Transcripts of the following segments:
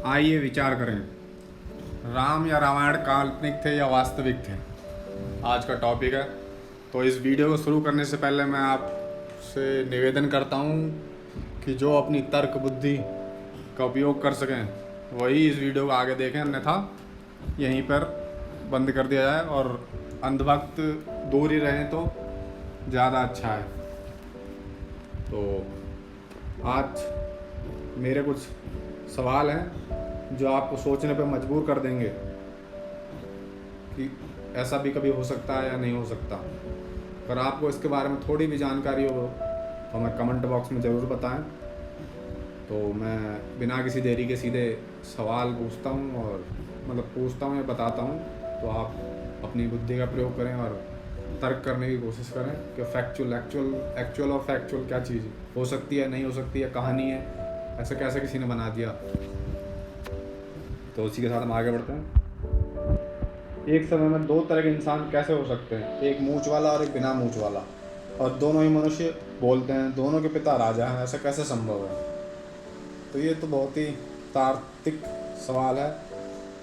आइए विचार करें, राम या रामायण काल्पनिक थे या वास्तविक थे। आज का टॉपिक है। तो इस वीडियो को शुरू करने से पहले मैं आपसे निवेदन करता हूँ कि जो अपनी तर्क बुद्धि का उपयोग कर सकें वही इस वीडियो को आगे देखें, अन्यथा यहीं पर बंद कर दिया जाए और अंधभक्त दूर ही रहें तो ज़्यादा अच्छा है। तो आज मेरे कुछ सवाल हैं जो आपको सोचने पर मजबूर कर देंगे कि ऐसा भी कभी हो सकता है या नहीं हो सकता। अगर आपको इसके बारे में थोड़ी भी जानकारी हो तो हमें कमेंट बॉक्स में ज़रूर बताएं। तो मैं बिना किसी देरी के सीधे सवाल पूछता हूं और पूछता हूं या बताता हूं, तो आप अपनी बुद्धि का प्रयोग करें और तर्क करने की कोशिश करें कि एक्चुअल और फैक्चुअल क्या चीज़ हो सकती है, नहीं हो सकती है, कहानी है, ऐसे कैसे किसी ने बना दिया। तो उसी के साथ हम आगे बढ़ते हैं। एक समय में दो तरह के इंसान कैसे हो सकते हैं, एक मूंछ वाला और एक बिना मूंछ वाला, और दोनों ही मनुष्य बोलते हैं, दोनों के पिता राजा हैं, ऐसा कैसे संभव है। तो ये तो बहुत ही तार्किक सवाल है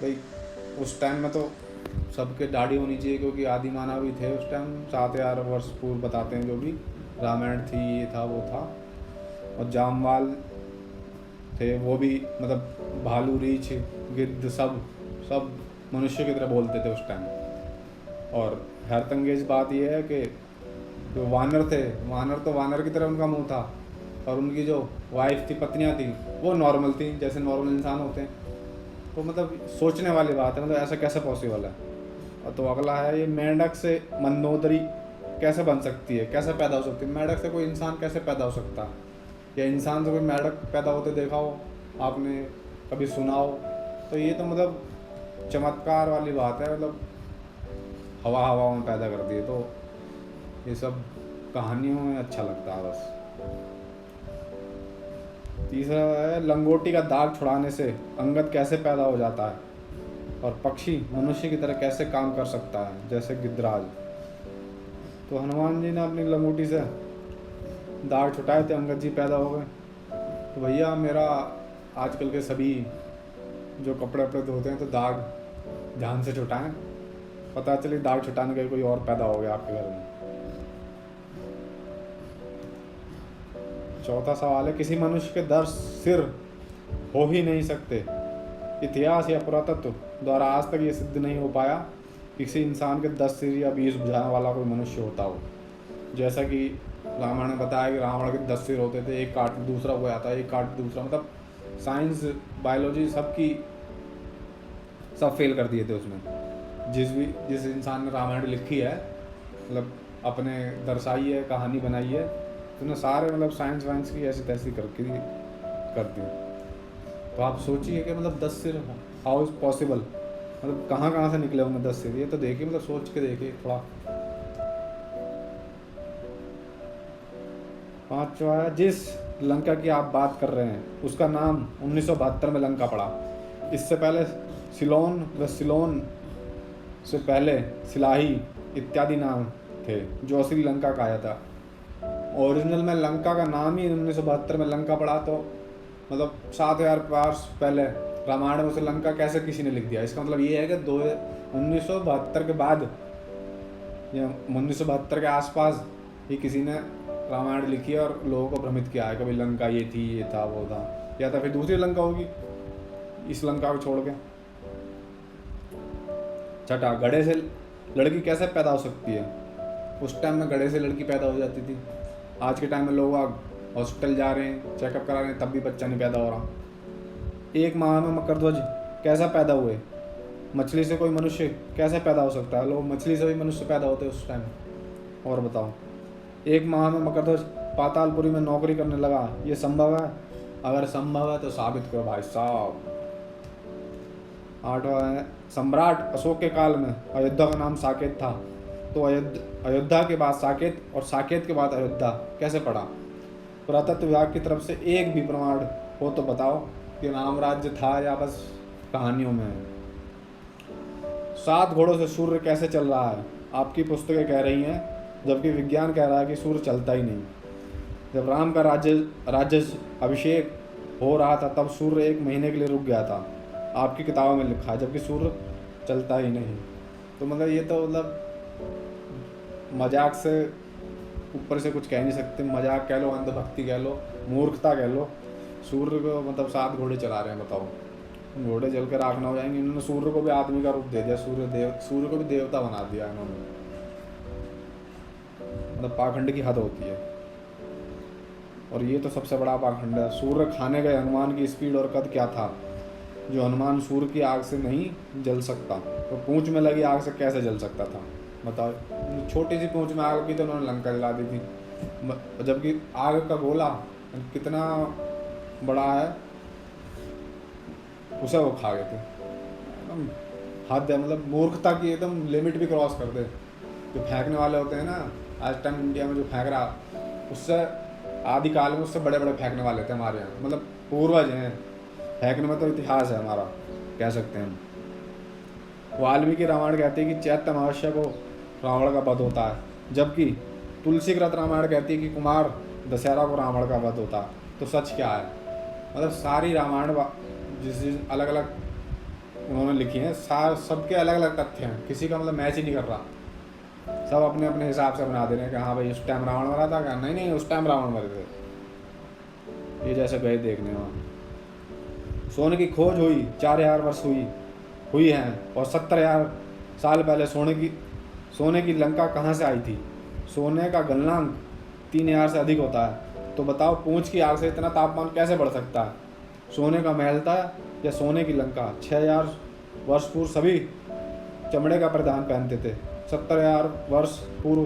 भाई। उस टाइम में तो सबके दाढ़ी होनी चाहिए क्योंकि आदि मानव भी थे उस टाइम। 7000 वर्ष पूर्व बताते हैं, जो भी रामायण थी, ये था वो था। और जामवाल थे, वो भी भालू, रीछ, गिद्ध सब मनुष्य की तरह बोलते थे उस टाइम। और हैरतअंगेज बात यह है कि जो वानर थे, वानर की तरह उनका मुंह था, और उनकी जो वाइफ थी, पत्नियां थी, वो नॉर्मल थी, जैसे नॉर्मल इंसान होते हैं। तो सोचने वाली बात है, ऐसा कैसे पॉसिबल है। और तो अगला है, ये मेंढक से मंदोदरी कैसे बन सकती है, कैसे पैदा हो सकती है। मेंढक से कोई इंसान कैसे पैदा हो सकता है, या इंसान से कोई मेंढक पैदा होते देखा हो आपने, कभी सुना हो। तो ये तो चमत्कार वाली बात है, हवा में पैदा कर दिए। तो ये सब कहानियों में अच्छा लगता है बस। तीसरा है, लंगोटी का दाग छुड़ाने से अंगद कैसे पैदा हो जाता है, और पक्षी मनुष्य की तरह कैसे काम कर सकता है, जैसे गिद्धराज। तो हनुमान जी ने अपनी लंगोटी से दाग छुटाए थे, अंगद जी पैदा हो गए। तो भैया मेरा आजकल के सभी जो कपड़े वपड़े धोते हैं तो दाग ध्यान से छुटाएं, पता चले दाग छुटाने का कोई और पैदा हो गया आपके घर में। चौथा सवाल है, किसी मनुष्य के 10 सिर हो ही नहीं सकते। इतिहास या पुरातत्व द्वारा आज तक ये सिद्ध नहीं हो पाया किसी इंसान के 10 सिर या 20 भुजाएं वाला कोई मनुष्य होता हो। जैसा कि रामायण ने बताया कि रावण के 10 सिर होते थे, एक काट दूसरा को आता है, एक काट दूसरा, साइंस बायोलॉजी सब फेल कर दिए थे उसमें। जिस इंसान ने रामायण लिखी है, अपने दर्शाई है, कहानी बनाई है, उसने सारे साइंस वाइंस की ऐसी तैसी कर दी। तो आप सोचिए कि 10 सिर हाउ इज़ पॉसिबल, कहाँ से निकले होंगे 10 सिर। ये तो देखिए, सोच के देखिए थोड़ा। पांचवा है, जिस लंका की आप बात कर रहे हैं उसका नाम 1972 में लंका पड़ा। इससे पहले सिलोन व सिलोन से पहले सिलाही इत्यादि नाम थे, जो असली लंका का आया था। ओरिजिनल में लंका का नाम ही 1972 में लंका पड़ा। तो 7000 वर्ष पहले रामायण में उसे लंका कैसे किसी ने लिख दिया। इसका ये है कि 1972 के बाद या 1972 के आसपास ही किसी ने रामायण लिखी है और लोगों को भ्रमित किया है। कभी लंका ये थी, ये था, वो था, या तो फिर दूसरी लंका होगी इस लंका को छोड़ के। छठा, गधे से लड़की कैसे पैदा हो सकती है। उस टाइम में गधे से लड़की पैदा हो जाती थी। आज के टाइम में लोग हॉस्पिटल जा रहे हैं, चेकअप करा रहे हैं, तब भी बच्चा नहीं पैदा हो रहा। एक माह में मकरध्वज कैसा पैदा हुए। मछली से कोई मनुष्य कैसे पैदा हो सकता है। लोग मछली से भी मनुष्य पैदा होते उस टाइम। और बताओ, एक माह में मकरध्वज पातालपुरी में नौकरी करने लगा, ये संभव है। अगर संभव है तो साबित करो भाई साहब। 8वां है, सम्राट अशोक के काल में अयोध्या का नाम साकेत था, तो अयोध्या के बाद साकेत और साकेत के बाद अयोध्या कैसे पड़ा। पुरातत्व विभाग की तरफ से एक भी प्रमाण हो तो बताओ कि राम राज्य था या बस कहानियों में है। 7 घोड़ों से सूर्य कैसे चल रहा है, आपकी पुस्तकें कह रही हैं, जबकि विज्ञान कह रहा है कि सूर्य चलता ही नहीं। जब राम का राज्य अभिषेक हो रहा था तब सूर्य 1 महीने के लिए रुक गया था, आपकी किताबों में लिखा है, जबकि सूर्य चलता ही नहीं। तो मतलब ये तो मतलब मजाक से ऊपर से कुछ कह नहीं सकते, मजाक कह लो, अंधभक्ति कह लो, मूर्खता कह लो। सूर्य को मतलब 7 घोड़े चला रहे हैं, बताओ। घोड़े जल कर राख ना हो जाएंगे। इन्होंने सूर्य को भी आदमी का रूप दे दिया, सूर्य को भी देवता बना दिया इन्होंने। मतलब पाखंड की हद होती है। और ये तो सबसे बड़ा पाखंड है। सूर्य खाने गए हनुमान की स्पीड और कद क्या था, जो हनुमान सूर्य की आग से नहीं जल सकता, तो पूंछ में लगी आग से कैसे जल सकता था, बताओ। छोटी सी पूंछ में आग की तो उन्होंने लंका जला दी थी, जबकि आग का गोला कितना बड़ा है, उसे वो खा गए थे। एकदम हद है, मतलब मूर्खता की एकदम लिमिट भी क्रॉस कर दे। जो फेंकने वाले होते हैं ना, आज टाइम इंडिया में जो फेंक रहा, उससे आदि काल में उससे बड़े बड़े फेंकने वाले थे हमारे यहाँ, मतलब पूर्वज हैं। फेंकने में तो इतिहास है हमारा, कह सकते हैं। वाल्मीकि रामायण कहती है कि चैत्र अमावस्या को रावण का वध होता है, जबकि तुलसी कृत रामायण कहती है कि कुमार दशहरा को रावण का वध होता है। तो सच क्या है? मतलब सारी रामायण जिस अलग अलग उन्होंने लिखी हैं, सबके अलग अलग तथ्य हैं, किसी का मतलब मैच ही नहीं कर रहा। सब अपने अपने हिसाब से बना दे रहे हैं कि हाँ भाई उस टाइम रावण मरा था, क्या नहीं नहीं उस टाइम रावण मरे थे। ये जैसे गए देखने वहाँ। सोने की खोज हुई 4000 वर्ष हुई हैं, और 70,000 साल पहले सोने की लंका कहाँ से आई थी? सोने का गलनांक 3000 से अधिक होता है। तो बताओ पूंछ की आग से इतना तापमान कैसे बढ़ सकता है? सोने का महल था या सोने की लंका? 6000 वर्ष पूर्व सभी चमड़े का परिधान पहनते थे। 70,000 वर्ष पूर्व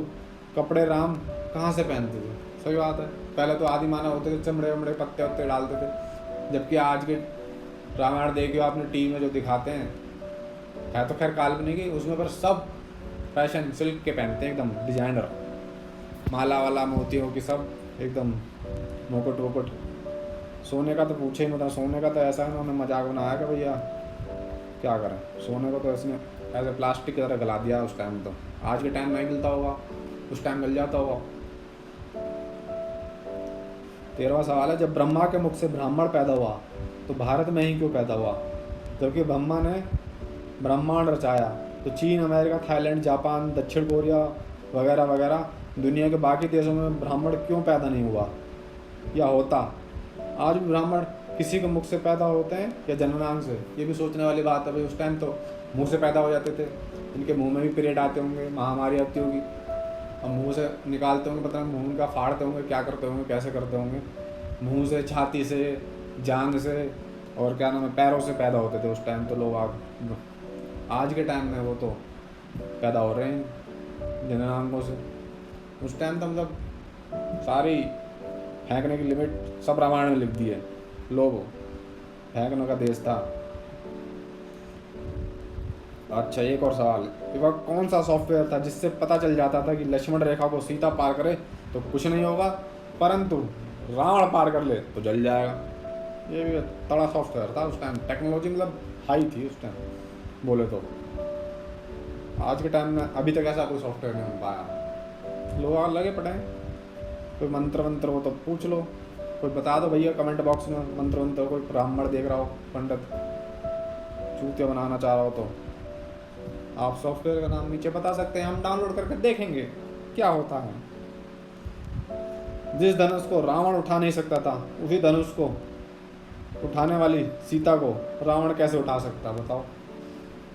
कपड़े राम कहाँ से पहनते थे? सही बात है, पहले तो आदि मानव होते थे, चमड़े वमड़े पत्ते वत्ते डालते थे। जबकि आज के रामायण देखिए आपने टीवी में जो दिखाते हैं, है तो खैर काल्पनिक ही, उसमें पर सब फैशन सिल्क के पहनते हैं, एकदम डिजाइनर, माला वाला मोतियों की, सब एकदम मुकुट वुकुट। सोने का तो पूछे ही मत। सोने का तो ऐसा है उन्होंने मजाक बनाया कि भैया क्या करें, सोने को तो इसने ऐसे प्लास्टिक की तरह गला दिया उस टाइम। तो आज के टाइम नहीं मिलता होगा, उस टाइम मिल जाता होगा। 13वां सवाल है, जब ब्रह्मा के मुख से ब्राह्मण पैदा हुआ तो भारत में ही क्यों पैदा हुआ? क्योंकि ब्रह्मा ने ब्रह्मांड रचाया, तो चीन, अमेरिका, थाईलैंड, जापान, दक्षिण कोरिया वगैरह वगैरह दुनिया के बाकी देशों में ब्राह्मण क्यों पैदा नहीं हुआ या होता? आज भी ब्राह्मण किसी के मुख से पैदा होते हैं या जननांग से? ये भी सोचने वाली बात है भाई। उस टाइम तो मुंह से पैदा हो जाते थे, इनके मुंह में भी पीरियड आते होंगे, महामारी आती होगी, अब मुंह से निकालते होंगे, पता नहीं मुंह का फाड़ते होंगे, क्या करते होंगे, कैसे करते होंगे। मुंह से, छाती से, जांघ से, और क्या नाम है, पैरों से पैदा होते थे उस टाइम तो लोग। आज के टाइम में वो तो पैदा हो रहे हैं जननांगों से। उस टाइम तो मतलब सारी फेंकने की लिमिट सब रामायण में लिख दी है। लोग फेंकने का देश था। अच्छा, एक और सवाल है, वह कौन सा सॉफ्टवेयर था जिससे पता चल जाता था कि लक्ष्मण रेखा को सीता पार करे तो कुछ नहीं होगा, परंतु रावण पार कर ले तो जल जाएगा? ये भी तड़ा सॉफ्टवेयर था उस टाइम। टेक्नोलॉजी मतलब हाई थी उस टाइम बोले तो। आज के टाइम में अभी तक ऐसा कोई सॉफ्टवेयर नहीं हो पाया। लोग लगे पड़े हैं, कोई मंत्र वंत्र हो तो पूछ लो, कोई बता दो भैया कमेंट बॉक्स में मंत्र वंत्र। कोई ब्राह्मण देख रहा हो, पंडित चूतिया बनाना चाह रहा हो तो आप सॉफ्टवेयर का नाम नीचे बता सकते हैं, हम डाउनलोड करके देखेंगे क्या होता है। जिस धनुष को रावण उठा नहीं सकता था, उसी धनुष को उठाने वाली सीता को रावण कैसे उठा सकता? बताओ।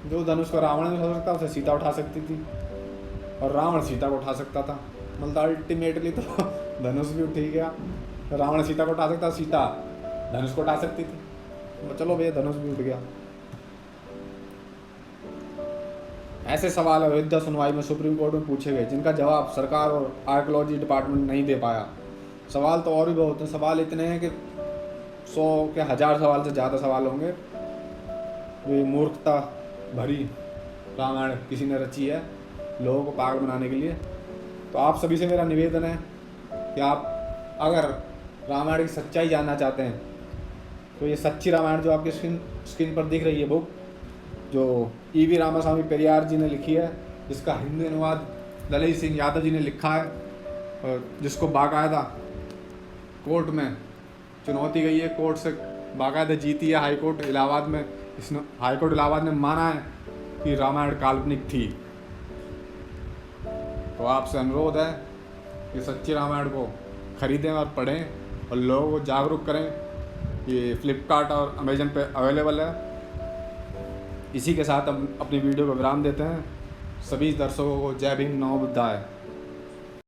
जो धनुष को रावण नहीं उठा सकता उसे सीता उठा सकती थी, और रावण सीता को उठा सकता था। मतलब अल्टीमेटली तो धनुष भी उठ ही गया। रावण सीता को उठा सकता, सीता धनुष को उठा सकती थी। चलो भैया धनुष भी उठ गया। ऐसे सवाल अयोध्या सुनवाई में सुप्रीम कोर्ट में पूछे गए जिनका जवाब सरकार और आर्कियोलॉजी डिपार्टमेंट नहीं दे पाया। सवाल तो और भी बहुत हैं। सवाल इतने हैं कि 100 के 1000 सवाल से ज़्यादा सवाल होंगे। ये मूर्खता भरी रामायण किसी ने रची है लोगों को पागल बनाने के लिए। तो आप सभी से मेरा निवेदन है कि आप अगर रामायण की सच्चाई जानना चाहते हैं तो ये सच्ची रामायण जो आपकी स्क्रीन पर दिख रही है बुक, जो E.V. रामास्वामी पेरियार जी ने लिखी है, जिसका हिंदी अनुवाद ललित सिंह यादव जी ने लिखा है, और जिसको बाकायदा कोर्ट में चुनौती गई है कोर्ट से, बाकायदा जीती है हाई कोर्ट इलाहाबाद में। इसने हाई कोर्ट इलाहाबाद ने माना है कि रामायण काल्पनिक थी। तो आपसे अनुरोध है कि सच्ची रामायण को ख़रीदें और पढ़ें और लोगों को जागरूक करें। ये फ्लिपकार्ट और अमेजन पे अवेलेबल है। इसी के साथ हम अपनी वीडियो को विराम देते हैं। सभी दर्शकों को जय भीम, नमो बुद्धाय।